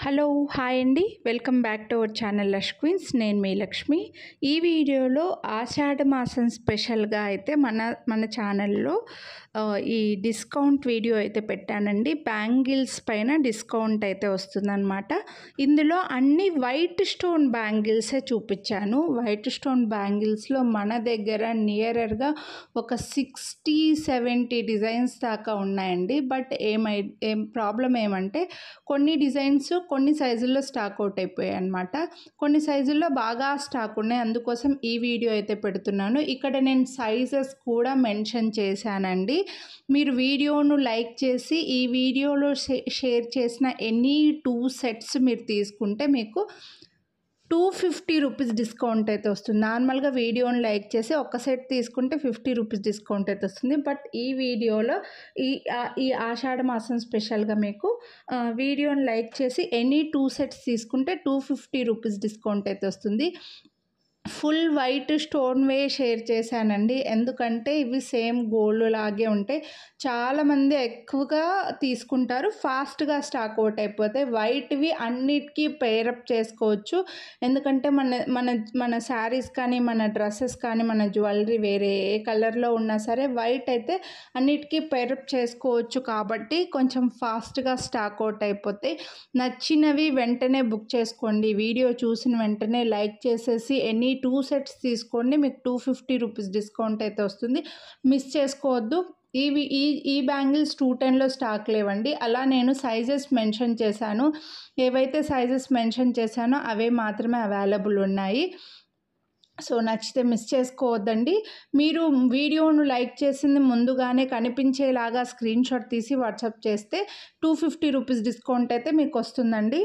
Hello hi అండి welcome back to our channel Lush Queens. నేను మీ లక్ష్మి. ఈ వీడియోలో ఆషాఢ మాసం స్పెషల్గా అయితే మన ఛానల్లో ఈ డిస్కౌంట్ వీడియో అయితే పెట్టానండి. బ్యాంగిల్స్ పైన డిస్కౌంట్ అయితే వస్తుందన్నమాట. ఇందులో అన్ని వైట్ స్టోన్ బ్యాంగిల్సే చూపించాను. వైట్ స్టోన్ బ్యాంగిల్స్లో మన దగ్గర నియరర్గా ఒక 60-70 డిజైన్స్ దాకా ఉన్నాయండి. బట్ ఏం ప్రాబ్లం ఏమంటే కొన్ని డిజైన్స్ కొన్ని సైజుల్లో స్టాక్ అవుట్ అయిపోయాయి అన్నమాట. కొన్ని సైజుల్లో బాగా స్టాక్ ఉన్నాయి. అందుకోసం ఈ వీడియో అయితే పెడుతున్నాను. ఇక్కడ నేను సైజెస్ కూడా మెన్షన్ చేశానండి. మీరు వీడియోను లైక్ చేసి ఈ వీడియోలో షేర్ చేసిన ఎనీ 2 సెట్స్ మీరు తీసుకుంటే మీకు 250 రూపీస్ డిస్కౌంట్ అయితే వస్తుంది. నార్మల్గా వీడియోని లైక్ చేసి ఒక్క సెట్ తీసుకుంటే 50 రూపీస్ డిస్కౌంట్ అయితే వస్తుంది. బట్ ఈ వీడియోలో ఈ ఆషాఢ మాసం స్పెషల్గా మీకు వీడియోని లైక్ చేసి ఎనీ 2 సెట్స్ తీసుకుంటే 250 రూపీస్ డిస్కౌంట్ అయితే వస్తుంది. ఫుల్ వైట్ స్టోన్వే షేర్ చేశానండి. ఎందుకంటే ఇవి సేమ్ గోల్డ్ లాగే ఉంటాయి. చాలామంది ఎక్కువగా తీసుకుంటారు, ఫాస్ట్గా స్టాక్ అవుట్ అయిపోతాయి. వైట్వి అన్నిటికీ పేరప్ చేసుకోవచ్చు. ఎందుకంటే మన శారీస్ కానీ మన డ్రెస్సెస్ కానీ మన జ్యువెలరీ వేరే ఏ కలర్లో ఉన్నా సరే వైట్ అయితే అన్నిటికీ పేరప్ చేసుకోవచ్చు. కాబట్టి కొంచెం ఫాస్ట్గా స్టాక్ అవుట్ అయిపోతాయి. నచ్చినవి వెంటనే బుక్ చేసుకోండి. వీడియో చూసిన వెంటనే లైక్ చేసేసి ఎనీ 2 సెట్స్ తీసుకోండి. మీకు 250 రూపీస్ డిస్కౌంట్ అయితే వస్తుంది. మిస్ చేసుకోవద్దు. ఈ బ్యాంగిల్స్ 210లో స్టాక్ లేవండి. అలా నేను సైజెస్ మెన్షన్ చేశాను. ఏవైతే సైజెస్ మెన్షన్ చేశానో అవే మాత్రమే అవైలబుల్ ఉన్నాయి. సో నచ్చితే మిస్ చేసుకోవద్దండి. మీరు వీడియోను లైక్ చేసింది ముందుగానే కనిపించేలాగా స్క్రీన్ షాట్ తీసి వాట్సాప్ చేస్తే 250 రూపీస్ డిస్కౌంట్ అయితే మీకు వస్తుందండి.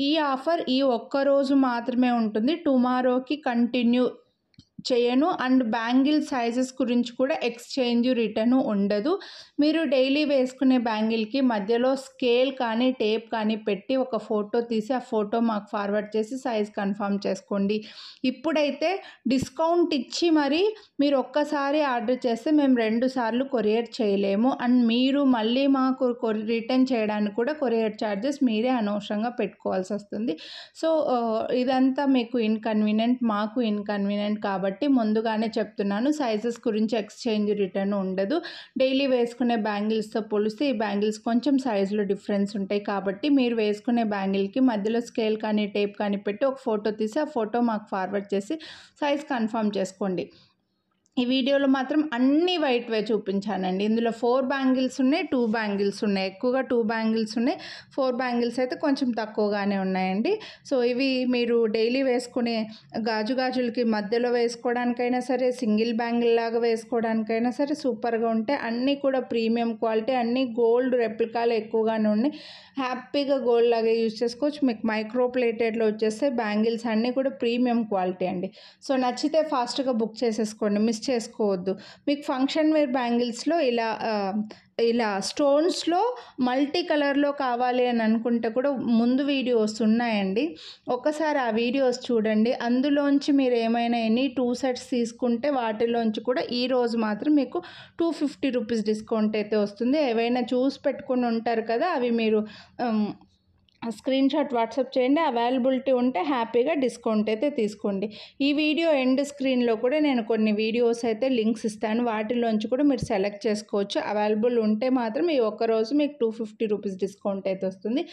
ఈ ఆఫర్ ఈ ఒక్కరోజు మాత్రమే ఉంటుంది. టుమారోకి కంటిన్యూ చేయను. అండ్ బ్యాంగిల్ సైజెస్ గురించి కూడా ఎక్స్చేంజ్ రిటర్న్ ఉండదు. మీరు డైలీ వేసుకునే బ్యాంగిల్కి మధ్యలో స్కేల్ కానీ టేప్ కానీ పెట్టి ఒక ఫోటో తీసి ఆ ఫోటో మాకు ఫార్వర్డ్ చేసి సైజ్ కన్ఫర్మ్ చేసుకోండి. ఇప్పుడైతే డిస్కౌంట్ ఇచ్చి మరి మీరు ఒక్కసారి ఆర్డర్ చేస్తే మేము 2 సార్లు కొరియర్ చేయలేము. అండ్ మీరు మళ్ళీ మాకు రిటర్న్ చేయడానికి కూడా కొరియర్ ఛార్జెస్ మీరే అనవసరంగా పెట్టుకోవాల్సి వస్తుంది. సో ఇదంతా మీకు ఇన్కన్వీనియంట్, మాకు ఇన్కన్వీనియంట్. కాబట్టి ముందుగానే చెప్తున్నాను, సైజెస్ గురించి ఎక్స్చేంజ్ రిటర్న్ ఉండదు. డైలీ వేసుకునే బ్యాంగిల్స్తో పోలిస్తే ఈ బ్యాంగిల్స్ కొంచెం సైజులో డిఫరెన్స్ ఉంటాయి. కాబట్టి మీరు వేసుకునే బ్యాంగిల్కి మధ్యలో స్కేల్ కానీ టేప్ కానీ పెట్టి ఒక ఫోటో తీసి ఆ ఫోటో మాకు ఫార్వర్డ్ చేసి సైజ్ కన్ఫర్మ్ చేసుకోండి. ఈ వీడియోలో మాత్రం అన్ని వైట్వే చూపించానండి. ఇందులో 4 బ్యాంగిల్స్ ఉన్నాయి, 2 బ్యాంగిల్స్ ఉన్నాయి. ఎక్కువగా 2 బ్యాంగిల్స్ ఉన్నాయి. 4 బ్యాంగిల్స్ అయితే కొంచెం తక్కువగానే ఉన్నాయండి. సో ఇవి మీరు డైలీ వేసుకునే గాజులకి మధ్యలో వేసుకోవడానికైనా సరే, సింగిల్ బ్యాంగిల్ లాగా వేసుకోవడానికైనా సరే సూపర్గా ఉంటాయి. అన్నీ కూడా ప్రీమియం క్వాలిటీ, అన్నీ గోల్డ్ రెప్లికాలు ఎక్కువగానే ఉన్నాయి. హ్యాపీగా గోల్డ్ లాగా యూజ్ చేసుకోవచ్చు. మీకు మైక్రో ప్లేటెడ్లో వచ్చేస్తే బ్యాంగిల్స్ అన్నీ కూడా ప్రీమియం క్వాలిటీ అండి. సో నచ్చితే ఫాస్ట్గా బుక్ చేసేసుకోండి, మిస్ చేసుకోవద్దు. మీకు ఫంక్షన్ వేర్ బ్యాంగిల్స్లో ఇలా స్టోన్స్లో మల్టీ కలర్లో కావాలి అని అనుకుంటే కూడా ముందు వీడియోస్ ఉన్నాయండి. ఒక్కసారి ఆ వీడియోస్ చూడండి. అందులోంచి మీరు ఏమైనా ఎనీ 2 సెట్స్ తీసుకుంటే వాటిలోంచి కూడా ఈరోజు మాత్రం మీకు 250 రూపీస్ డిస్కౌంట్ అయితే వస్తుంది. ఏవైనా చూసి పెట్టుకుని ఉంటారు కదా, అవి మీరు స్క్రీన్ షాట్ వాట్సాప్ చేయండి. అవైలబిలిటీ ఉంటే హ్యాపీగా డిస్కౌంట్ అయితే తీసుకోండి. ఈ వీడియో ఎండ్ స్క్రీన్లో కూడా నేను కొన్ని వీడియోస్ అయితే లింక్స్ ఇస్తాను. వాటిలోంచి కూడా మీరు సెలెక్ట్ చేసుకోవచ్చు. అవైలబుల్ ఉంటే మాత్రం ఈ ఒక్కరోజు మీకు 250 రూపీస్ డిస్కౌంట్ అయితే వస్తుంది.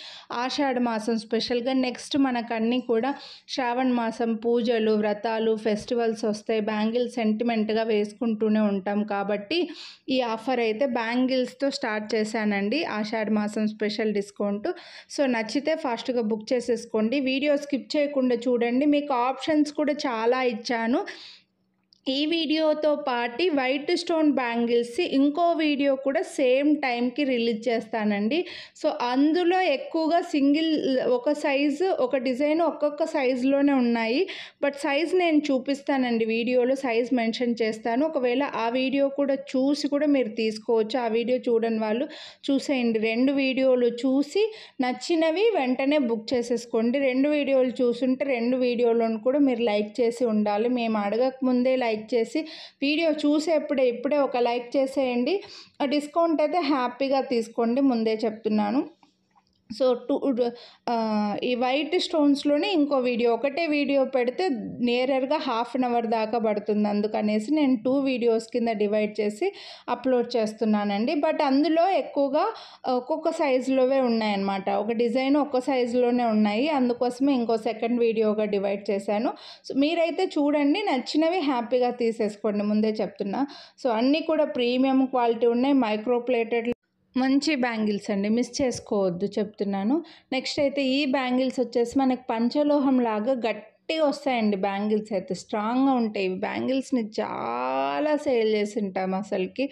ఆషాఢ మాసం స్పెషల్గా నెక్స్ట్ మనకన్నీ కూడా శ్రావణ మాసం పూజలు, వ్రతాలు, ఫెస్టివల్స్ వస్తాయి. బ్యాంగిల్ సెంటిమెంట్గా వేసుకుంటూనే ఉంటాం. కాబట్టి ఈ ఆఫర్ అయితే బ్యాంగిల్స్తో స్టార్ట్ చేశానండి. ఆషాఢ మాసం స్పెషల్ డిస్కౌంట్. సో నచ్చితే ఫాస్ట్గా బుక్ చేసేసుకోండి. వీడియో స్కిప్ చేయకుండా చూడండి. మీకు ఆప్షన్స్ కూడా చాలా ఇచ్చాను. ఈ వీడియోతో పాటు వైట్ స్టోన్ బ్యాంగిల్స్ ఇంకో వీడియో కూడా సేమ్ టైంకి రిలీజ్ చేస్తానండి. సో అందులో ఎక్కువగా సింగిల్ ఒక సైజు ఒక డిజైన్ ఒక్కొక్క సైజులోనే ఉన్నాయి. బట్ సైజ్ నేను చూపిస్తానండి, వీడియోలో సైజ్ మెన్షన్ చేస్తాను. ఒకవేళ ఆ వీడియో కూడా చూసి కూడా మీరు తీసుకోవచ్చు. ఆ వీడియో చూడని వాళ్ళు చూసేయండి. 2 వీడియోలు చూసి నచ్చినవి వెంటనే బుక్ చేసేసుకోండి. 2 వీడియోలు చూసుంటే 2 వీడియోలను కూడా మీరు లైక్ చేసి ఉండాలి. మేము అడగకముందే లైక్ చేసి వీడియో ఇప్పుడే ఒక లైక్ చేసేయండి. డిస్కౌంట్ అయితే హ్యాపీగా తీసుకోండి, ముందే చెప్తున్నాను. సో ఈ వైట్ స్టోన్స్లోనే ఇంకో వీడియో, ఒకటే వీడియో పెడితే నియరర్గా హాఫ్ అన్ అవర్ దాకా పడుతుంది. అందుకనేసి నేను 2 వీడియోస్ కింద డివైడ్ చేసి అప్లోడ్ చేస్తున్నానండి. బట్ అందులో ఎక్కువగా ఒక్కొక్క సైజులోవే ఉన్నాయన్నమాట. ఒక డిజైన్ ఒక్క సైజులోనే ఉన్నాయి, అందుకోసమే ఇంకో సెకండ్ వీడియోగా డివైడ్ చేశాను. సో మీరైతే చూడండి, నచ్చినవి హ్యాపీగా తీసేసుకోండి, ముందే చెప్తున్నా. సో అన్నీ కూడా ప్రీమియం క్వాలిటీ ఉన్నాయి, మైక్రో ప్లేటెడ్ మంచి బ్యాంగిల్స్ అండి, మిస్ చేసుకోవద్దు చెప్తున్నాను. నెక్స్ట్ అయితే ఈ బ్యాంగిల్స్ వచ్చేసి మనకి పంచలోహం లాగా గట్టిగా వస్తాయండి. బ్యాంగిల్స్ అయితే స్ట్రాంగ్గా ఉంటాయి. ఈ బ్యాంగిల్స్ని చాలా సేల్ చేసి ఉంటాం అసలుకి.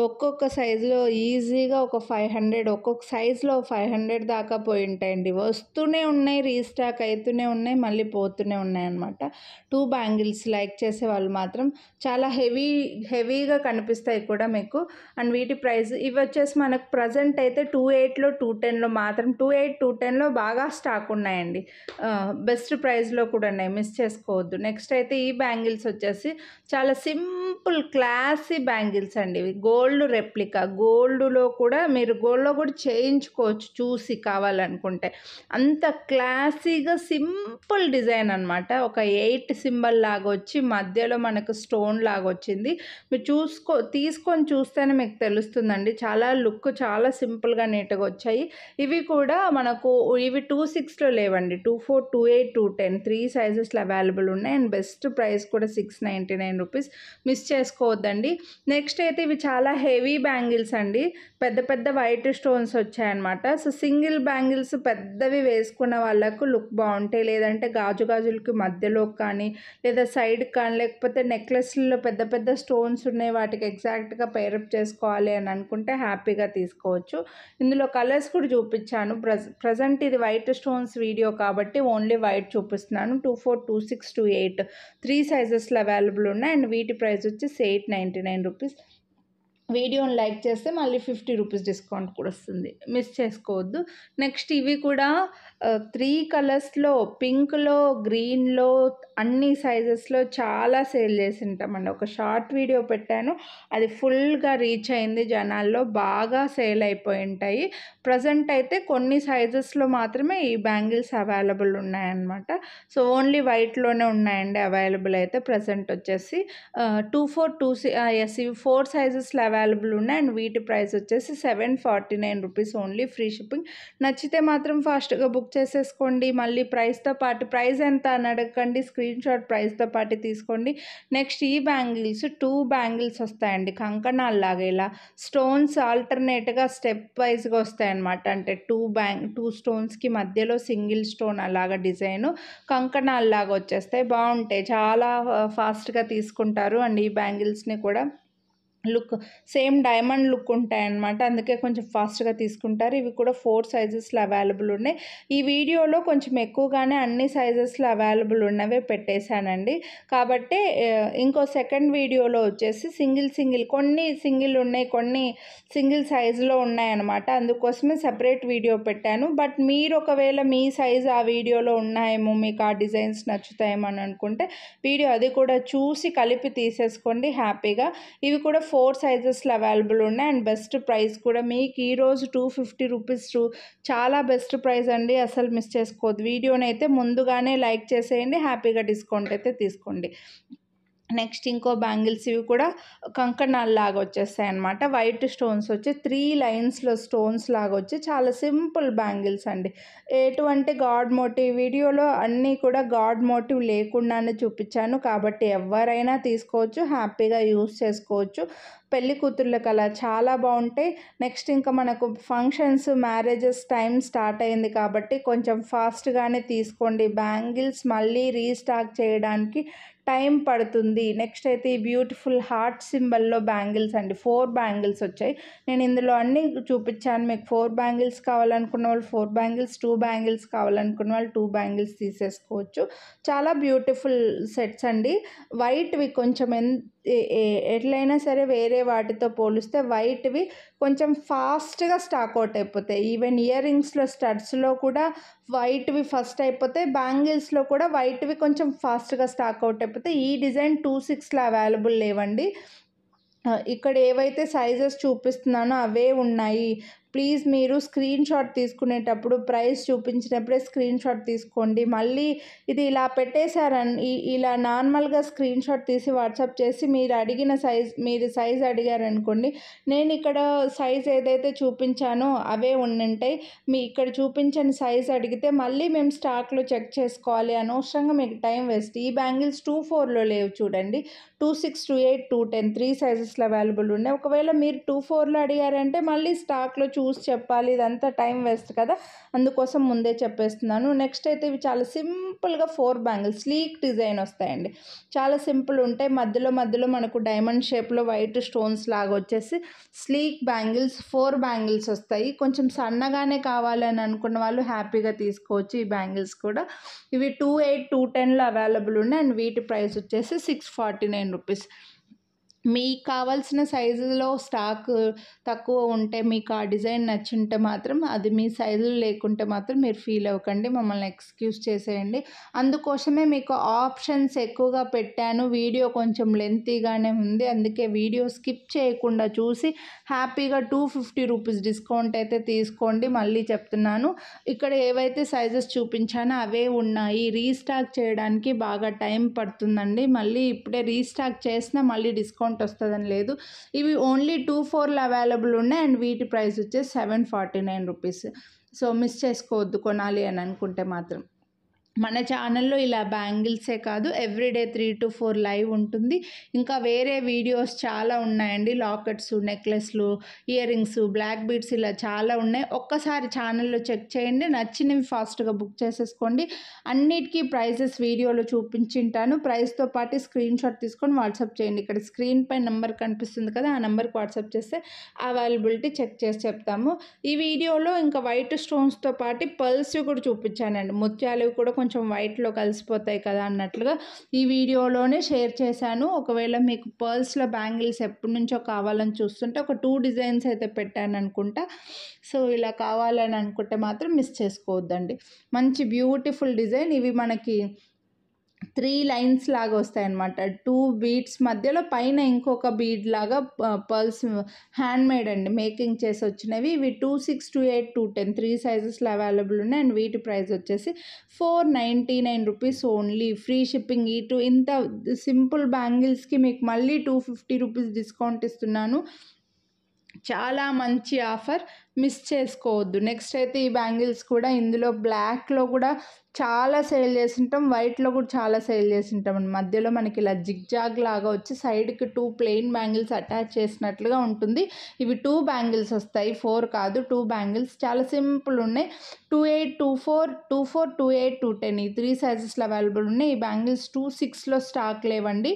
ఒక్కొక్క సైజులో ఈజీగా ఒక 500, ఒక్కొక్క సైజులో 500 దాకా పోయి ఉంటాయండి. వస్తూనే ఉన్నాయి, రీస్టాక్ అవుతూనే ఉన్నాయి, మళ్ళీ పోతూనే ఉన్నాయి అనమాట. 2 బ్యాంగిల్స్ లైక్ చేసే వాళ్ళు మాత్రం చాలా హెవీగా కనిపిస్తాయి కూడా మీకు. అండ్ వీటి ప్రైస్ ఇవి వచ్చేసి మనకు ప్రజెంట్ అయితే 28లో 210లో మాత్రం 210లో బాగా స్టాక్ ఉన్నాయండి. బెస్ట్ ప్రైస్లో కూడా ఉన్నాయి, మిస్ చేసుకోవద్దు. నెక్స్ట్ అయితే ఈ బ్యాంగిల్స్ వచ్చేసి చాలా సింపుల్ క్లాసీ బ్యాంగిల్స్ అండి. ఇవి గోల్డ్ రెప్లికా, గోల్డ్లో కూడా మీరు గోల్డ్లో కూడా చేయించుకోవచ్చు చూసి కావాలనుకుంటే. అంత క్లాసీగా సింపుల్ డిజైన్ అనమాట. ఒక 8 సింబల్ లాగా వచ్చి మధ్యలో మనకు స్టోన్ లాగా వచ్చింది. మీరు తీసుకొని చూస్తేనే మీకు తెలుస్తుందండి. చాలా లుక్ చాలా సింపుల్గా నీట్గా వచ్చాయి. ఇవి కూడా మనకు ఇవి 26లో లేవండి, 24, 28, 210 3 సైజెస్లో అవైలబుల్ ఉన్నాయి. అండ్ బెస్ట్ ప్రైస్ కూడా 699 రూపీస్, మిస్ చేసుకోవద్దండి. నెక్స్ట్ అయితే ఇవి చాలా హెవీ బ్యాంగిల్స్ అండి, పెద్ద పెద్ద వైట్ స్టోన్స్ వచ్చాయన్నమాట. సో సింగిల్ బ్యాంగిల్స్ పెద్దవి వేసుకున్న వాళ్ళకు లుక్ బాగుంటాయి, లేదంటే గాజులకి మధ్యలో కానీ లేదా సైడ్ కానీ, లేకపోతే నెక్లెస్లలో పెద్ద పెద్ద స్టోన్స్ ఉన్నాయి, వాటికి ఎగ్జాక్ట్గా పేరప్ చేసుకోవాలి అని అనుకుంటే హ్యాపీగా తీసుకోవచ్చు. ఇందులో కలర్స్ కూడా చూపించాను. ప్రజెంట్ ఇది వైట్ స్టోన్స్ వీడియో కాబట్టి ఓన్లీ వైట్ చూపిస్తున్నాను. 24, 26, 28 3 సైజెస్లో అవైలబుల్ ఉన్నాయి. అండ్ వీటి ప్రైస్ వచ్చేసి 899 రూపీస్. వీడియోని లైక్ చేస్తే మళ్ళీ 50 రూపీస్ డిస్కౌంట్ కూడా వస్తుంది, మిస్ చేసుకోవద్దు. నెక్స్ట్ ఇవి కూడా 3 కలర్స్లో, పింక్లో, గ్రీన్లో, అన్ని సైజెస్లో చాలా సేల్ చేసి ఉంటామండి. ఒక షార్ట్ వీడియో పెట్టాను, అది ఫుల్గా రీచ్ అయింది జనాల్లో, బాగా సేల్ అయిపోయి ఉంటాయి. ప్రజెంట్ అయితే కొన్ని సైజెస్లో మాత్రమే ఈ బ్యాంగిల్స్ అవైలబుల్ ఉన్నాయన్నమాట. సో ఓన్లీ వైట్లోనే ఉన్నాయండి అవైలబుల్ అయితే. ప్రజెంట్ వచ్చేసి 24, 26 ఇవి 4 సైజెస్లో అవైలబుల్ ఉన్నాయి. అండ్ వీటి ప్రైస్ వచ్చేసి 749 రూపీస్ ఓన్లీ, ఫ్రీ షిప్పింగ్. నచ్చితే మాత్రం ఫాస్ట్గా బుక్ చేసేసుకోండి. మళ్ళీ ప్రైస్తో పాటు ప్రైస్ ఎంత అని అడగండి, స్క్రీన్ షాట్ ప్రైస్తో పాటు తీసుకోండి. నెక్స్ట్ ఈ బ్యాంగిల్స్ 2 బ్యాంగిల్స్ వస్తాయండి, కంకణాలు లాగా. ఇలా స్టోన్స్ ఆల్టర్నేట్గా స్టెప్ వైజ్గా వస్తాయన్నమాట. అంటే 2 స్టోన్స్కి మధ్యలో సింగిల్ స్టోన్ అలాగా డిజైను కంకణాలు లాగా వచ్చేస్తాయి, బాగుంటాయి, చాలా ఫాస్ట్గా తీసుకుంటారు. అండ్ ఈ బ్యాంగిల్స్ని కూడా లుక్ సేమ్ డైమండ్ లుక్ ఉంటాయన్నమాట, అందుకే కొంచెం ఫాస్ట్గా తీసుకుంటారు. ఇవి కూడా 4 సైజెస్లో అవైలబుల్ ఉన్నాయి. ఈ వీడియోలో కొంచెం ఎక్కువగానే అన్ని సైజెస్లో అవైలబుల్ ఉన్నవే పెట్టేశానండి. కాబట్టి ఇంకో సెకండ్ వీడియోలో వచ్చేసి కొన్ని సింగిల్ ఉన్నాయి, కొన్ని సింగిల్ సైజులో ఉన్నాయన్నమాట. అందుకోసమే సెపరేట్ వీడియో పెట్టాను. బట్ మీరు ఒకవేళ మీ సైజు ఆ వీడియోలో ఉన్నాయేమో, మీకు ఆ డిజైన్స్ నచ్చుతాయేమో అని అనుకుంటే వీడియో అది కూడా చూసి కలిపి తీసేసుకోండి హ్యాపీగా. ఇవి కూడా 4 సైజెస్లో అవైలబుల్ ఉన్నాయి. అండ్ బెస్ట్ ప్రైస్ కూడా మీకు ఈరోజు 250 రూపీస్, చాలా బెస్ట్ ప్రైస్ అండి, అసలు మిస్ చేసుకోవద్దు. వీడియోని అయితే ముందుగానే లైక్ చేసేయండి, హ్యాపీగా డిస్కౌంట్ అయితే తీసుకోండి. నెక్స్ట్ ఇంకో బ్యాంగిల్స్, ఇవి కూడా కంకణాలు లాగా వచ్చేస్తాయి అన్నమాట. వైట్ స్టోన్స్ వచ్చి 3 లైన్స్లో స్టోన్స్ లాగా వచ్చి చాలా సింపుల్ బ్యాంగిల్స్ అండి. ఎటువంటి గాడ్ మోటివ్, వీడియోలో అన్నీ కూడా గాడ్ మోటివ్ లేకుండానే చూపించాను కాబట్టి ఎవరైనా తీసుకోవచ్చు, హ్యాపీగా యూస్ చేసుకోవచ్చు. పెళ్లి కూతుర్లకు అలా చాలా బాగుంటాయి. నెక్స్ట్ ఇంకా మనకు ఫంక్షన్స్, మ్యారేజెస్ టైం స్టార్ట్ అయింది కాబట్టి కొంచెం ఫాస్ట్గానే తీసుకోండి. బ్యాంగిల్స్ మళ్ళీ రీస్టాక్ చేయడానికి టైం పడుతుంది. నెక్స్ట్ అయితే ఈ బ్యూటిఫుల్ హార్ట్ సింబల్లో బ్యాంగిల్స్ అండి, 4 బ్యాంగిల్స్ వచ్చాయి. నేను ఇందులో అన్నీ చూపించాను. మీకు 4 బ్యాంగిల్స్ కావాలనుకున్న వాళ్ళు 4 బ్యాంగిల్స్, 2 బ్యాంగిల్స్ కావాలనుకున్న వాళ్ళు 2 బ్యాంగిల్స్ తీసేసుకోవచ్చు. చాలా బ్యూటిఫుల్ సెట్స్ అండి. వైట్వి కొంచెం ఎట్లయినా సరే వేరే వాటితో పోలిస్తే వైట్వి కొంచెం ఫాస్ట్గా స్టాక్ అవుట్ అయిపోతాయి. ఈవెన్ ఇయర్ రింగ్స్లో, స్టడ్స్లో కూడా వైట్వి ఫస్ట్ అయిపోతాయి, బ్యాంగిల్స్లో కూడా వైట్వి కొంచెం ఫాస్ట్గా స్టాక్ అవుట్ అయిపోతాయి. ఈ డిజైన్ 26లో అవైలబుల్ లేవండి. ఇక్కడ ఏవైతే సైజెస్ చూపిస్తున్నానో అవే ఉన్నాయి. ప్లీజ్ మీరు స్క్రీన్ షాట్ తీసుకునేటప్పుడు ప్రైస్ చూపించినప్పుడే స్క్రీన్ షాట్ తీసుకోండి. మళ్ళీ ఇది ఇలా పెట్టేశారని ఇలా నార్మల్గా స్క్రీన్ షాట్ తీసి వాట్సాప్ చేసి మీరు సైజ్ అడిగారనుకోండి, నేను ఇక్కడ సైజ్ ఏదైతే చూపించానో అవే ఉండుంటాయి. ఇక్కడ చూపించని సైజ్ అడిగితే మళ్ళీ మేము స్టాక్లో చెక్ చేసుకోవాలి, అనవసరంగా మీకు టైం వేస్ట్. ఈ బ్యాంగిల్స్ 2-4లో లేవు చూడండి, 2-6, 2-8, 2-10 3 సైజెస్లో అవైలబుల్ ఉన్నాయి. ఒకవేళ మీరు 2-4లో అడిగారంటే మళ్ళీ స్టాక్లో చూసి చెప్పాలి, ఇదంతా టైం వేస్ట్ కదా, అందుకోసం ముందే చెప్పేస్తున్నాను. నెక్స్ట్ అయితే ఇవి చాలా సింపుల్గా 4 బ్యాంగిల్స్ స్లీక్ డిజైన్ వస్తాయండి. చాలా సింపుల్ ఉంటాయి. మధ్యలో మనకు డైమండ్ షేప్లో వైట్ స్టోన్స్ లాగా వచ్చేసి స్లీక్ బ్యాంగిల్స్ 4 బ్యాంగిల్స్ వస్తాయి. కొంచెం సన్నగానే కావాలని అనుకున్న వాళ్ళు హ్యాపీగా తీసుకోవచ్చు ఈ బ్యాంగిల్స్ కూడా. ఇవి 2-8, 2-10లో అవైలబుల్ ఉన్నాయి అండ్ వీటి ప్రైస్ వచ్చేసి 649 రూపీస్. మీకు కావాల్సిన సైజులో స్టాక్ తక్కువ ఉంటే, మీకు ఆ డిజైన్ నచ్చుంటే మాత్రం, అది మీ సైజులో లేకుంటే మాత్రం మీరు ఫీల్ అవ్వకండి, మమ్మల్ని ఎక్స్క్యూజ్ చేసేయండి. అందుకోసమే మీకు ఆప్షన్స్ ఎక్కువగా పెట్టాను. వీడియో కొంచెం లెంతీగానే ఉంది, అందుకే వీడియో స్కిప్ చేయకుండా చూసి హ్యాపీగా 250 రూపీస్ డిస్కౌంట్ అయితే తీసుకోండి. మళ్ళీ చెప్తున్నాను, ఇక్కడ ఏవైతే సైజెస్ చూపించానో అవే ఉన్నాయి. రీస్టాక్ చేయడానికి బాగా టైం పడుతుందండి. మళ్ళీ ఇప్పుడే రీస్టాక్ చేసినా మళ్ళీ డిస్కౌంట్ వస్తుందని లేదు. ఇవి ఓన్లీ 2-4లో అవైలబుల్ ఉన్నాయి అండ్ వీటి ప్రైస్ వచ్చేసి 749 రూపీస్. సో మిస్ చేసుకోవద్దు కొనాలి అని అనుకుంటే మాత్రం. మన ఛానల్లో ఇలా బ్యాంగిల్సే కాదు, ఎవ్రీడే 3-4 లైవ్ ఉంటుంది. ఇంకా వేరే వీడియోస్ చాలా ఉన్నాయండి, లాకెట్స్, నెక్లెస్లు, ఇయర్ రింగ్స్, బ్లాక్ బీడ్స్, ఇలా చాలా ఉన్నాయి. ఒక్కసారి ఛానల్లో చెక్ చేయండి, నచ్చినవి ఫాస్ట్గా బుక్ చేసేసుకోండి. అన్నిటికీ ప్రైజెస్ వీడియోలో చూపించింటాను. ప్రైస్తో పాటు స్క్రీన్ షాట్ తీసుకొని వాట్సాప్ చేయండి. ఇక్కడ స్క్రీన్ పై నెంబర్ కనిపిస్తుంది కదా, ఆ నెంబర్కి వాట్సాప్ చేస్తే అవైలబిలిటీ చెక్ చేసి చెప్తాము. ఈ వీడియోలో ఇంకా వైట్ స్టోన్స్తో పాటు పర్ల్స్ కూడా చూపించానండి. ముత్యాలు కూడా కొంచెం వైట్లో కలిసిపోతాయి కదా అన్నట్లుగా ఈ వీడియోలోనే షేర్ చేశాను. ఒకవేళ మీకు పర్ల్స్లో బ్యాంగిల్స్ ఎప్పటి నుంచో కావాలని చూస్తుంటే ఒక 2 డిజైన్స్ అయితే పెట్టాను అనుకుంటా. సో ఇలా కావాలని అనుకుంటే మాత్రం మిస్ చేసుకోవద్దండి. మంచి బ్యూటిఫుల్ డిజైన్. ఇవి మనకి 3 లైన్స్ లాగా వస్తాయన్నమాట. 2 బీడ్స్ మధ్యలో పైన ఇంకొక బీడ్ లాగా పర్ల్స్ హ్యాండ్మేడ్ అండి, మేకింగ్ చేసి వచ్చినవి. ఇవి 2-6, 2-8, 2-10 3 సైజెస్లో అవైలబుల్ ఉన్నాయి అండ్ వీటి ప్రైస్ వచ్చేసి 499 రూపీస్ ఓన్లీ. Free shipping. ఇంత సింపుల్ బ్యాంగిల్స్కి మీకు మళ్ళీ 250 రూపీస్ డిస్కౌంట్ ఇస్తున్నాను. చాలా మంచి ఆఫర్, మిస్ చేసుకోవద్దు. నెక్స్ట్ అయితే ఈ బ్యాంగిల్స్ కూడా, ఇందులో బ్లాక్లో కూడా చాలా సేల్ చేసింటాం, వైట్లో కూడా చాలా సేల్ చేసింటాం అండి. మధ్యలో మనకి ఇలా జిగ్జాగ్ లాగా వచ్చి సైడ్కి 2 ప్లెయిన్ బ్యాంగిల్స్ అటాచ్ చేసినట్లుగా ఉంటుంది. ఇవి 2 బ్యాంగిల్స్ వస్తాయి, 4 కాదు, 2 బ్యాంగిల్స్. చాలా సింపుల్ ఉన్నాయి. 2-8, 2-4, 2-4, 2-8, 2-10 ఈ 3 సైజెస్లో అవైలబుల్ ఉన్నాయి. ఈ బ్యాంగిల్స్ 2-6లో స్టాక్ లేవండి.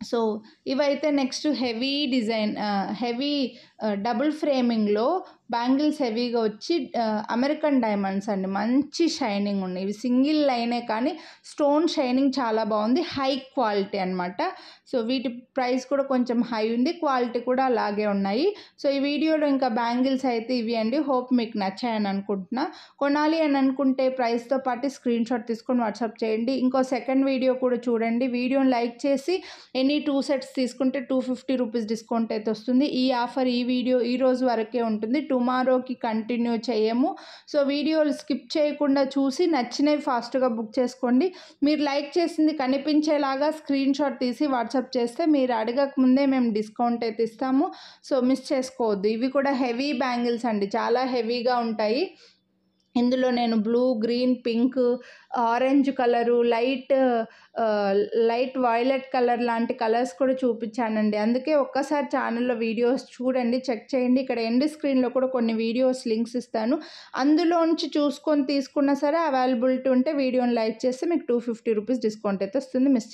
సో ఇవైతే next heavy design, heavy double ఫ్రేమింగ్లో బ్యాంగిల్స్ హెవీగా వచ్చి అమెరికన్ డైమండ్స్ అండి, మంచి షైనింగ్ ఉన్నాయి. ఇవి సింగిల్ లైనే కానీ స్టోన్ షైనింగ్ చాలా బాగుంది, హై క్వాలిటీ అనమాట. సో వీటి ప్రైస్ కూడా కొంచెం హై ఉంది, క్వాలిటీ కూడా అలాగే ఉన్నాయి. సో ఈ వీడియోలో ఇంకా బ్యాంగిల్స్ అయితే ఇవి అండి. హోప్ మీకు నచ్చాయని అనుకుంటున్నా. కొనాలి అని అనుకుంటే ప్రైస్తో పాటు స్క్రీన్ షాట్ తీసుకొని వాట్సాప్ చేయండి. ఇంకో సెకండ్ వీడియో కూడా చూడండి. వీడియోని లైక్ చేసి ఎనీ 2 సెట్స్ తీసుకుంటే 250 రూపీస్ డిస్కౌంట్ అయితే వస్తుంది. ఈ ఆఫర్ ఈ వీడియో ఈ రోజు వరకే ఉంటుంది, టుమారోకి కంటిన్యూ చేయము. సో వీడియోలు స్కిప్ చేయకుండా చూసి నచ్చినవి ఫాస్ట్గా బుక్ చేసుకోండి. మీరు లైక్ చేసింది కనిపించేలాగా స్క్రీన్ షాట్ తీసి వాట్సాప్ చేస్తే మీరు అడగక ముందే మేము డిస్కౌంట్ అయితే ఇస్తాము. సో మిస్ చేసుకోవద్దు. ఇవి కూడా హెవీ బ్యాంగిల్స్ అండి, చాలా హెవీగా ఉంటాయి. ఇందులో నేను blue, green, pink, orange colour, light violet colour లాంటి కలర్స్ కూడా చూపించానండి. అందుకే ఒక్కసారి ఛానల్లో వీడియోస్ చూడండి, చెక్ చేయండి. ఇక్కడ ఎండ్ స్క్రీన్లో కూడా కొన్ని వీడియోస్ లింక్స్ ఇస్తాను, అందులోంచి చూసుకొని తీసుకున్నా సరే అవైలబిలిటీ ఉంటే వీడియోని లైక్ చేస్తే మీకు 250 రూపీస్ డిస్కౌంట్ అయితే వస్తుంది. మిస్